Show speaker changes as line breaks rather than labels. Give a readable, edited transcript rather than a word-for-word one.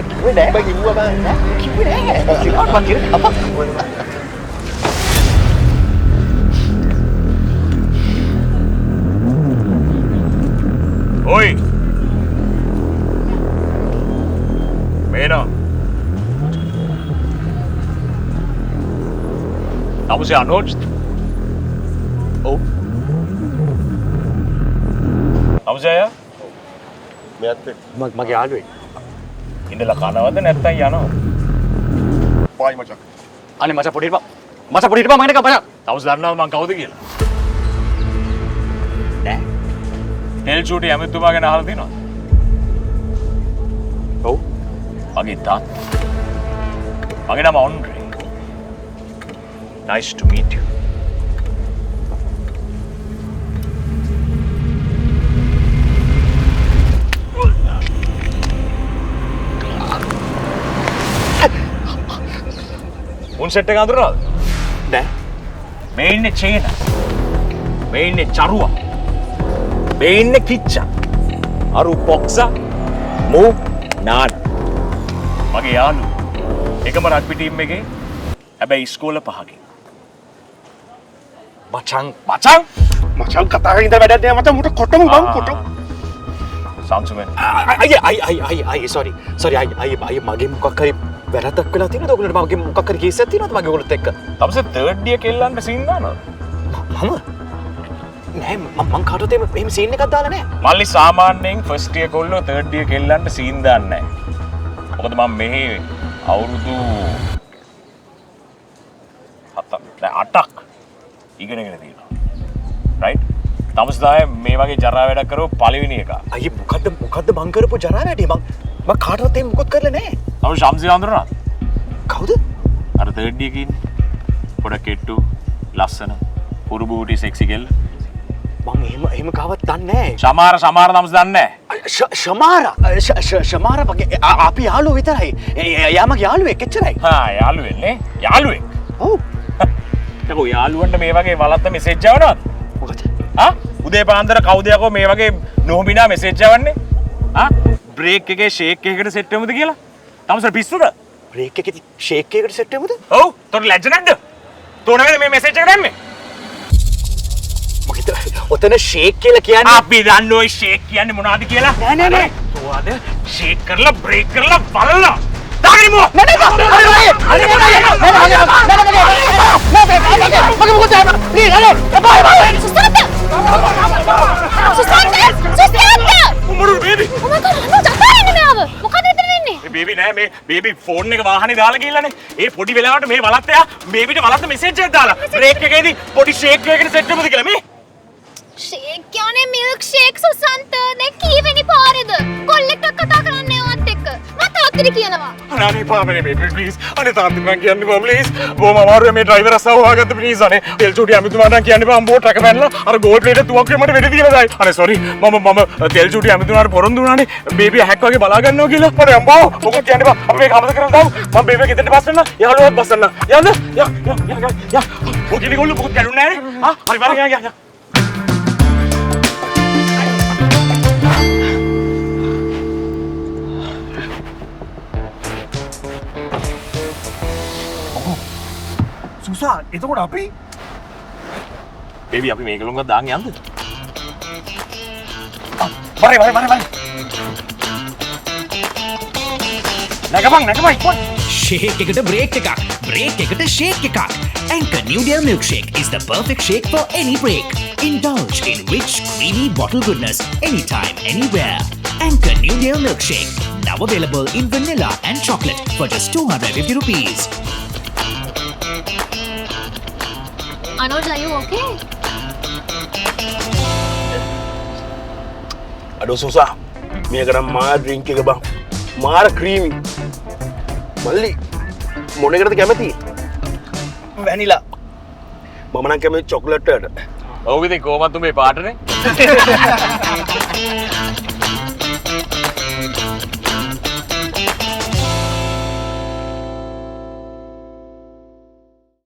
kiwé nè bagi gua bang kiwé nè silakan bang kira apa
Oi Mena Kamu si Anuj?
Oh
Kamu saya?
මෙයත්
මගේ යාළුවෙක්.
ඉඳලා කනවද නැත්නම් යනවා?
පායි මචං
අනේ මචං පොඩි හිටපන්. මචං පොඩි හිටපන් මම එනකම් මචං.
තවස් දන්නවද මං කවුද කියලා?
නෑ.
තෙල් චූටි ඇමතුමා ගැන අහලා තියෙනවද?
ඔව්.
මගේ තාත්තා. මගේ නම ඔන්ඩ්‍රේ. Nice to meet you. මුන් සෙට් එක අඳුරනවද?
නෑ.
මේ ඉන්නේ චේන. මේ ඉන්නේ චරුවා. මේ ඉන්නේ කිච්චා. අරු පොක්සා. මූ නාන. මගේ යාළුවෝ. එකම රග්බි ටීම් එකේ හැබැයි ඉස්කෝල පහකින්.
මචං
මචං කතා කරගෙන ඉඳ වැඩක් නෑ මචං මුට කොටමු බං කොටමු
සම්සුමෙන්
අයි sorry අයි මගේ මොකක් හරි වැරද්දක් වෙලා තියෙනවද ඔයගොල්ලන්ට මගේ මොකක් හරි කේස් එකක් තියෙනවද මගේ ඔයගොල්ලොත් එක්ක
තමසේ තර්ඩ් ඉයර් කෙල්ලන්ට සීන් දානවද?
මම නෑ මං කාටවත් එහෙම සීන් එකක් දාලා නෑ
මල්ලි සාමාන්‍යයෙන් ෆස්ට් ඉයර් කොල්ලෝ තර්ඩ් ඉයර් කෙල්ලන්ට සීන් දාන්නේ නැහැ. මොකද මම මෙහි අවුරුදු 8ක් ඉගෙනගෙන තියෙනවා. රයිට්? තමස් තමයි මේ වගේ ජරා වැඩක් කරව පළවෙනි එක.
අයියේ මොකද්ද මං කරපු ජරා වැඩේ මං කාටවත් එහෙම මොකොත් කරලා නෑ
තම ශම්සි අඳුරනවද?
කවුද
අර තර්ඩ් ඉයර් කින්නේ. පොඩ කෙට්ටු ලස්සන පුරු බූටි සෙක්සි කෙල්ල.
මං එහෙම කාවත් දන්නේ
සමහර තමස් දන්නේ
නෑ ශමාර වගේ අපි යාළුවෝ විතරයි එයා මගේ යාළුවෙක් එච්චරයි
හා යාළුවෙන්නේ යාළුවෙක්.
ඔව්
ඒකෝ යාළුවන්ට මේ වගේ වලත්ත මෙසේජ් යවනවද?
මොකද
උදේ පාන්දර කවුද යකෝ මේ වගේ නොහොබිනා මෙසේජ් යවන්නේ? බ්‍රේක් එකේ ෂේක් එකකට සෙට් වෙමුද කියලා? තමසර පිස්සුද?
බ්‍රේක් එකේ ෂේක් එකකට සෙට් වෙමුද?
ඔව්. තොර ලැජ්ජ නැද්ද? තෝරන්නේ මේ මෙසේජ් එක දැම්මේ?
මොකද ඔතන ෂේක් කියලා කියන්නේ
අපි දන්නේ ඔය ෂේක් කියන්නේ මොනවද කියලා?
නෑ.
තෝවාද ෂේක් කරලා බ්‍රේක් කරලා බලලා. දාගනිමු. බේබි නෑ මේ බේබි ෆෝන් එක වාහනේ දාලා ගිහලානේ. ඒ පොඩි වෙලාවට මේ වලත්තයා බේබිට වලත්ත මෙසේජ් එකක් දාලා බ්‍රේක් එකේදී පොඩි ෂේක් එකකට සෙට් වෙමුද කියලා මේ.
ෂේක් කියන්නේ මිල්ක් ෂේක් සුසන්ත දැන් කීවෙනි පාරේද? කොල්ලෙක්ට කතා කරන්නේ ඔයත් එක්ක. මම තාත්තට කියනවා.
අනේ පාපනේ බේබි ප්ලීස්. අනේ තාත්තා මං කියන්නේ බා ප්ලීස්. බොහොම අමාරුයි මේ ඩ්‍රයිවර් අස්සව හොයාගත්ත ප්ලීස් අනේ. තෙල් චූටි අමිතුමාට කියන්නේ බා බෝට් එක පැනලා අර ගෝල්ඩ් ප්ලේට් තුවක් වෙමට වෙඩි දීලා දායි. අනේ සෝරි මම තෙල් චූටි අමිතුමාට පොරොන්දු වුණානේ බේබි හැක් වගේ බලා ගන්නවා කියලා. අනේ අම්බෝ මොකද කියන්නේ බා අපි මේක අමතක කරලා දාමු. මම බේබි ගෙදරට බස් වෙන්න. යාළුවත් බස් වෙන්න. යන්න. යා. මොකද ගොල්ලෝ මොකද කරුන්නේ නැහැ නේ? හරි බලන්න යා.
සුසා එතකොට අපි
බේබි අපි මේකලුංගක් දාන්න යන්නද?
වරේ නැගපන් ඉක්මන්
ෂේක් එකට බ්‍රේක් එකක් බ්‍රේක් එකට ෂේක් එකක් Anchor New Deal Milkshake is the perfect shake for any break. Indulge in rich, creamy bottle goodness anytime, anywhere. Anchor New Deal Milkshake, now available in vanilla and chocolate for just 250 rupees.
Anuj, are you okay?
අඩෝ සුසා මේක නම් මාර drink එක බං මාර ක්‍රීමි මල්ලි මොන එකටද කැමති වැනිලා මම නම් කැමති චොක්ලට් එකට
ඔව් ඉතින් කොහොමද මේ පාටනේ